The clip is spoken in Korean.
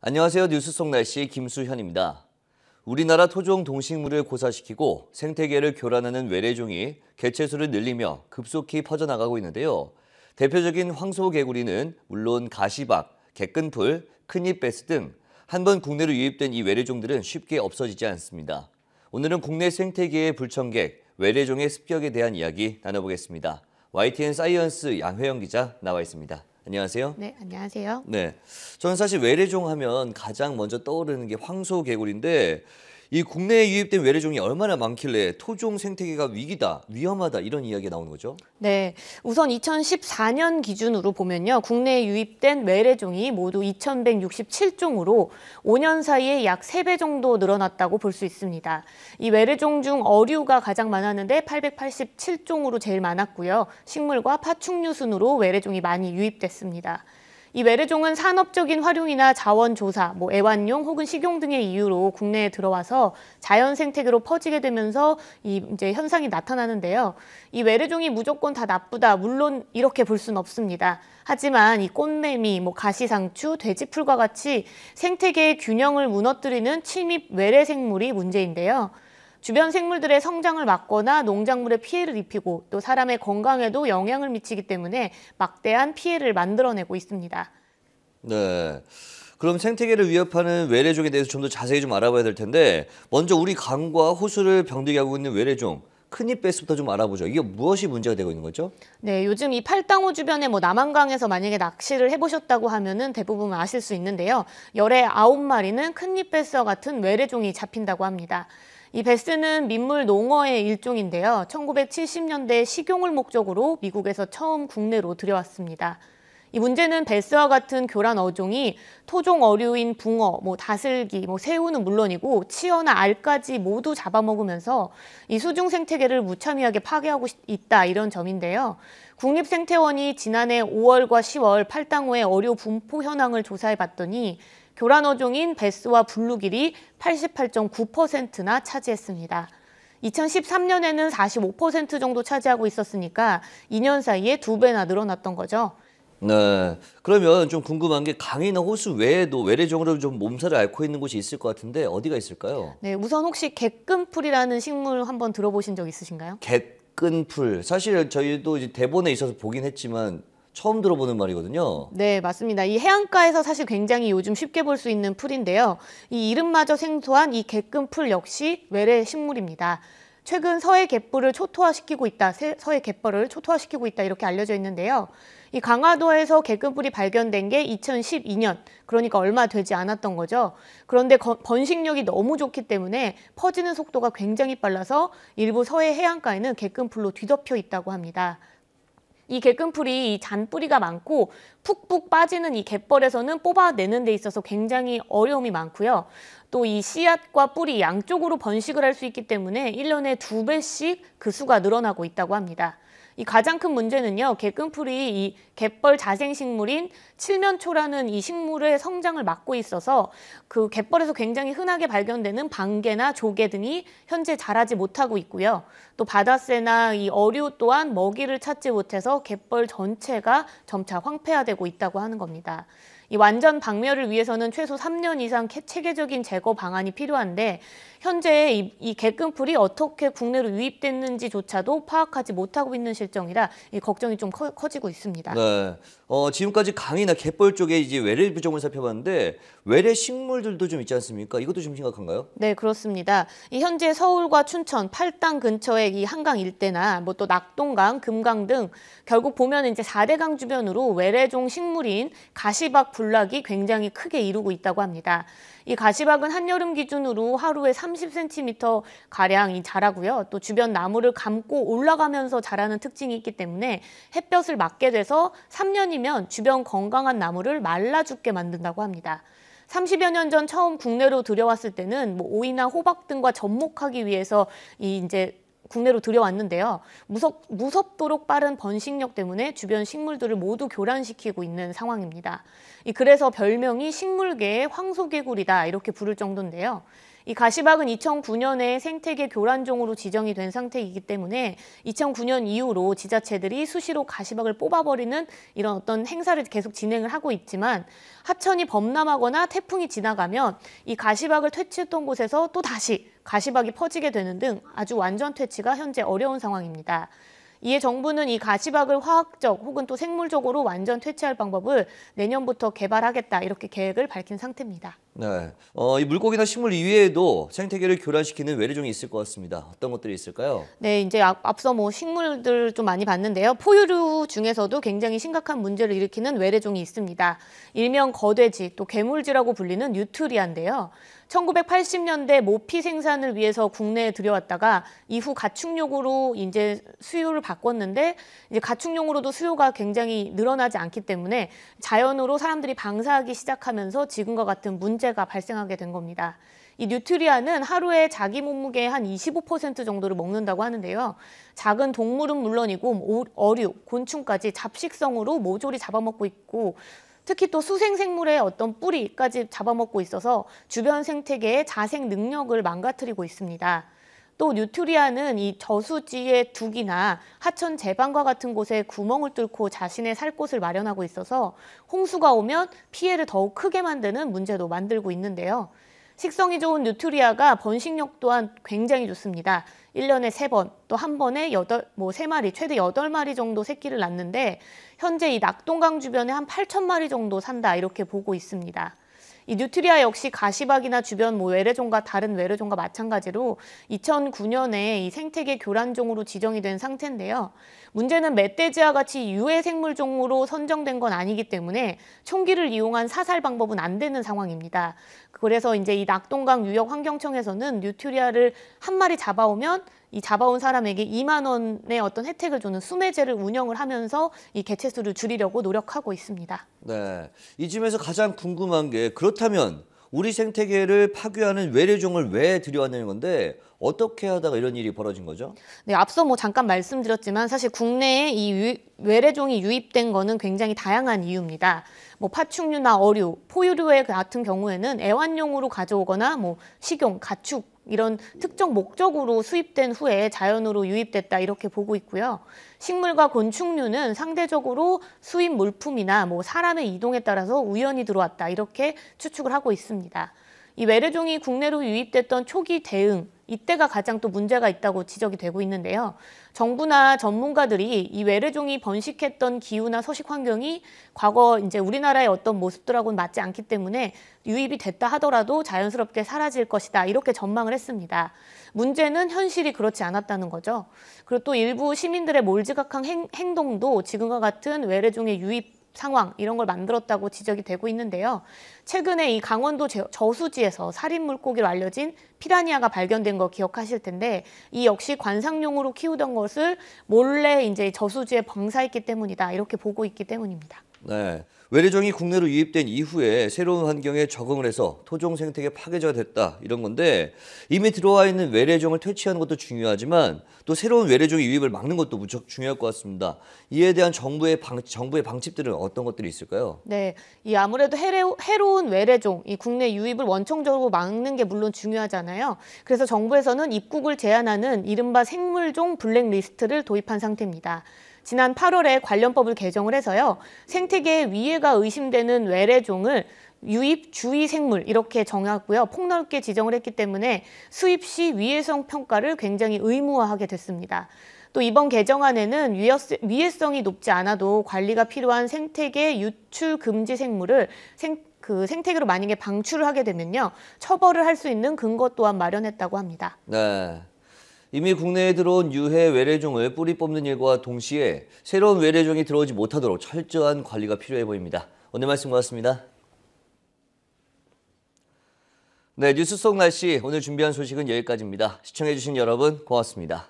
안녕하세요. 뉴스 속 날씨 김수현입니다. 우리나라 토종 동식물을 고사시키고 생태계를 교란하는 외래종이 개체수를 늘리며 급속히 퍼져나가고 있는데요. 대표적인 황소개구리는 물론 가시박, 개끈풀, 큰잎베스 등 한 번 국내로 유입된 이 외래종들은 쉽게 없어지지 않습니다. 오늘은 국내 생태계의 불청객, 외래종의 습격에 대한 이야기 나눠보겠습니다. YTN 사이언스 양회영 기자 나와 있습니다. 안녕하세요. 네, 안녕하세요. 네, 저는 사실 외래종 하면 가장 먼저 떠오르는 게 황소개구리인데 이 국내에 유입된 외래종이 얼마나 많길래 토종 생태계가 위기다, 위험하다 이런 이야기가 나오는 거죠? 네, 우선 2014년 기준으로 보면요. 국내에 유입된 외래종이 모두 2,167종으로 5년 사이에 약 3배 정도 늘어났다고 볼 수 있습니다. 이 외래종 중 어류가 가장 많았는데 887종으로 제일 많았고요. 식물과 파충류 순으로 외래종이 많이 유입됐습니다. 이 외래종은 산업적인 활용이나 자원 조사, 애완용 혹은 식용 등의 이유로 국내에 들어와서 자연 생태계로 퍼지게 되면서 이제 현상이 나타나는데요. 이 외래종이 무조건 다 나쁘다, 물론 이렇게 볼 수는 없습니다. 하지만 이 꽃매미, 가시상추, 돼지풀과 같이 생태계의 균형을 무너뜨리는 침입 외래 생물이 문제인데요. 주변 생물들의 성장을 막거나 농작물에 피해를 입히고 또 사람의 건강에도 영향을 미치기 때문에 막대한 피해를 만들어내고 있습니다. 네, 그럼 생태계를 위협하는 외래종에 대해서 좀 더 자세히 좀 알아봐야 될 텐데 먼저 우리 강과 호수를 병들게 하고 있는 외래종, 큰잎베스부터 좀 알아보죠. 이게 무엇이 문제가 되고 있는 거죠? 네, 요즘 이 팔당호 주변에 남한강에서 만약에 낚시를 해보셨다고 하면은 대부분 아실 수 있는데요. 열의 9마리는 큰잎베스와 같은 외래종이 잡힌다고 합니다. 이 베스는 민물 농어의 일종인데요. 1970년대 식용을 목적으로 미국에서 처음 국내로 들여왔습니다. 이 문제는 베스와 같은 교란 어종이 토종 어류인 붕어, 다슬기, 새우는 물론이고 치어나 알까지 모두 잡아먹으면서 이 수중 생태계를 무참하게 파괴하고 있다 이런 점인데요. 국립생태원이 지난해 5월과 10월 팔당호의 어류 분포 현황을 조사해 봤더니 교란 어종인 베스와 블루길이 88.9%나 차지했습니다. 2013년에는 45% 정도 차지하고 있었으니까 2년 사이에 2배나 늘어났던 거죠. 네, 그러면 좀 궁금한 게 강이나 호수 외에도 외래종으로 좀 몸살을 앓고 있는 곳이 있을 것 같은데 어디가 있을까요? 네, 우선 혹시 개끈풀이라는 식물 한번 들어보신 적 있으신가요? 개끈풀, 사실 저희도 이제 대본에 있어서 보긴 했지만 처음 들어보는 말이거든요. 네, 맞습니다. 이 해안가에서 사실 굉장히 요즘 쉽게 볼 수 있는 풀인데요. 이 이름마저 생소한 이 개끈풀 역시 외래 식물입니다. 최근 서해 갯벌을 초토화시키고 있다, 이렇게 알려져 있는데요. 이 강화도에서 개끈풀이 발견된 게 2012년, 그러니까 얼마 되지 않았던 거죠. 그런데 번식력이 너무 좋기 때문에 퍼지는 속도가 굉장히 빨라서 일부 서해 해안가에는 개끈풀로 뒤덮여 있다고 합니다. 이 개끈풀이 잔뿌리가 많고 푹푹 빠지는 이 갯벌에서는 뽑아내는 데 있어서 굉장히 어려움이 많고요. 또 이 씨앗과 뿌리 양쪽으로 번식을 할 수 있기 때문에 1년에 2배씩 그 수가 늘어나고 있다고 합니다. 이 가장 큰 문제는요, 개끈풀이 이 갯벌 자생식물인 칠면초라는 이 식물의 성장을 막고 있어서 그 갯벌에서 굉장히 흔하게 발견되는 방개나 조개 등이 현재 자라지 못하고 있고요. 또 바다새나 이 어류 또한 먹이를 찾지 못해서 갯벌 전체가 점차 황폐화되고 있다고 하는 겁니다. 이 완전 박멸을 위해서는 최소 3년 이상 체계적인 제거 방안이 필요한데 현재 이 개끈풀이 어떻게 국내로 유입됐는지조차도 파악하지 못하고 있는 실정이라 이 걱정이 좀 커지고 있습니다. 네, 지금까지 강이나 갯벌 쪽에 이제 외래 부종을 살펴봤는데 외래 식물들도 좀 있지 않습니까? 이것도 좀 심각한가요? 네, 그렇습니다. 이 현재 서울과 춘천, 팔당 근처의 이 한강 일대나 또 낙동강, 금강 등 결국 보면 이제 4대강 주변으로 외래종 식물인 가시박 군락이 굉장히 크게 이루고 있다고 합니다. 이 가시박은 한여름 기준으로 하루에 30cm 가량 자라고요. 또 주변 나무를 감고 올라가면서 자라는 특징이 있기 때문에 햇볕을 맞게 돼서 3년이면 주변 건강한 나무를 말라 죽게 만든다고 합니다. 30여 년 전 처음 국내로 들여왔을 때는 오이나 호박 등과 접목하기 위해서 이제 국내로 들여왔는데요. 무섭도록 빠른 번식력 때문에 주변 식물들을 모두 교란시키고 있는 상황입니다. 그래서 별명이 식물계의 황소개구리다 이렇게 부를 정도인데요. 이 가시박은 2009년에 생태계 교란종으로 지정이 된 상태이기 때문에 2009년 이후로 지자체들이 수시로 가시박을 뽑아버리는 이런 어떤 행사를 계속 진행을 하고 있지만 하천이 범람하거나 태풍이 지나가면 이 가시박을 퇴치했던 곳에서 또 다시 가시박이 퍼지게 되는 등 아주 완전 퇴치가 현재 어려운 상황입니다. 이에 정부는 이 가시박을 화학적 혹은 또 생물적으로 완전 퇴치할 방법을 내년부터 개발하겠다 이렇게 계획을 밝힌 상태입니다. 네, 이 물고기나 식물 이외에도 생태계를 교란시키는 외래종이 있을 것 같습니다. 어떤 것들이 있을까요? 네, 이제 앞서 식물들 좀 많이 봤는데요. 포유류 중에서도 굉장히 심각한 문제를 일으키는 외래종이 있습니다. 일명 거돼지, 또 개물쥐라고 불리는 뉴트리아인데요. 1980년대 모피 생산을 위해서 국내에 들여왔다가 이후 가축용으로 이제 수요를 바꿨는데 이제 가축용으로도 수요가 굉장히 늘어나지 않기 때문에 자연으로 사람들이 방사하기 시작하면서 지금과 같은 문제가 발생하게 된 겁니다. 이 뉴트리아는 하루에 자기 몸무게의 한 25% 정도를 먹는다고 하는데요. 작은 동물은 물론이고 어류, 곤충까지 잡식성으로 모조리 잡아먹고 있고 특히 또 수생생물의 어떤 뿌리까지 잡아먹고 있어서 주변 생태계의 자생 능력을 망가뜨리고 있습니다. 또 뉴트리아는 이 저수지의 둑이나 하천 제방과 같은 곳에 구멍을 뚫고 자신의 살 곳을 마련하고 있어서 홍수가 오면 피해를 더욱 크게 만드는 문제도 만들고 있는데요. 식성이 좋은 뉴트리아가 번식력 또한 굉장히 좋습니다. 1년에 3번, 또 한 번에 3마리, 최대 8마리 정도 새끼를 낳는데 현재 이 낙동강 주변에 한 8,000마리 정도 산다 이렇게 보고 있습니다. 이 뉴트리아 역시 가시박이나 주변 외래종과 다른 외래종과 마찬가지로 2009년에 이 생태계 교란종으로 지정이 된 상태인데요. 문제는 멧돼지와 같이 유해 생물종으로 선정된 건 아니기 때문에 총기를 이용한 사살 방법은 안 되는 상황입니다. 그래서 이제 이 낙동강 유역환경청에서는 뉴트리아를 한 마리 잡아오면 이 잡아온 사람에게 2만 원의 어떤 혜택을 주는 수매제를 운영을 하면서 이 개체수를 줄이려고 노력하고 있습니다. 네, 이쯤에서 가장 궁금한 게 그렇다면 우리 생태계를 파괴하는 외래종을 왜 들여왔냐는 건데 어떻게 하다가 이런 일이 벌어진 거죠? 네, 앞서 잠깐 말씀드렸지만 사실 국내에 이 외래종이 유입된 거는 굉장히 다양한 이유입니다. 파충류나 어류, 포유류 같은 경우에는 애완용으로 가져오거나 식용, 가축 이런 특정 목적으로 수입된 후에 자연으로 유입됐다 이렇게 보고 있고요. 식물과 곤충류는 상대적으로 수입 물품이나 사람의 이동에 따라서 우연히 들어왔다 이렇게 추측을 하고 있습니다. 이 외래종이 국내로 유입됐던 초기 대응, 이때가 가장 또 문제가 있다고 지적이 되고 있는데요. 정부나 전문가들이 이 외래종이 번식했던 기후나 서식 환경이 과거 이제 우리나라의 어떤 모습들하고는 맞지 않기 때문에 유입이 됐다 하더라도 자연스럽게 사라질 것이다 이렇게 전망을 했습니다. 문제는 현실이 그렇지 않았다는 거죠. 그리고 또 일부 시민들의 몰지각한 행동도 지금과 같은 외래종의 유입 상황 이런 걸 만들었다고 지적이 되고 있는데요. 최근에 이 강원도 저수지에서 살인 물고기로 알려진 피라니아가 발견된 거 기억하실 텐데 이 역시 관상용으로 키우던 것을 몰래 이제 저수지에 방사했기 때문이다 이렇게 보고 있기 때문입니다. 네, 외래종이 국내로 유입된 이후에 새로운 환경에 적응을 해서 토종 생태계 파괴자가 됐다 이런 건데 이미 들어와 있는 외래종을 퇴치하는 것도 중요하지만 또 새로운 외래종의 유입을 막는 것도 무척 중요할 것 같습니다. 이에 대한 정부의 방침들은 어떤 것들이 있을까요? 네, 이 아무래도 해로운 외래종, 이 국내 유입을 원천적으로 막는 게 물론 중요하잖아요. 그래서 정부에서는 입국을 제한하는 이른바 생물종 블랙리스트를 도입한 상태입니다. 지난 8월에 관련법을 개정을 해서요. 생태계에 위해가 의심되는 외래종을 유입 주의 생물 이렇게 정하고요. 폭넓게 지정을 했기 때문에 수입 시 위해성 평가를 굉장히 의무화하게 됐습니다. 또 이번 개정안에는 위해성이 높지 않아도 관리가 필요한 생태계 유출 금지 생물을 생태계로 만약에 방출을 하게 되면요. 처벌을 할 수 있는 근거 또한 마련했다고 합니다. 네. 이미 국내에 들어온 유해 외래종을 뿌리 뽑는 일과 동시에 새로운 외래종이 들어오지 못하도록 철저한 관리가 필요해 보입니다. 오늘 말씀 고맙습니다. 네, 뉴스 속 날씨 오늘 준비한 소식은 여기까지입니다. 시청해주신 여러분 고맙습니다.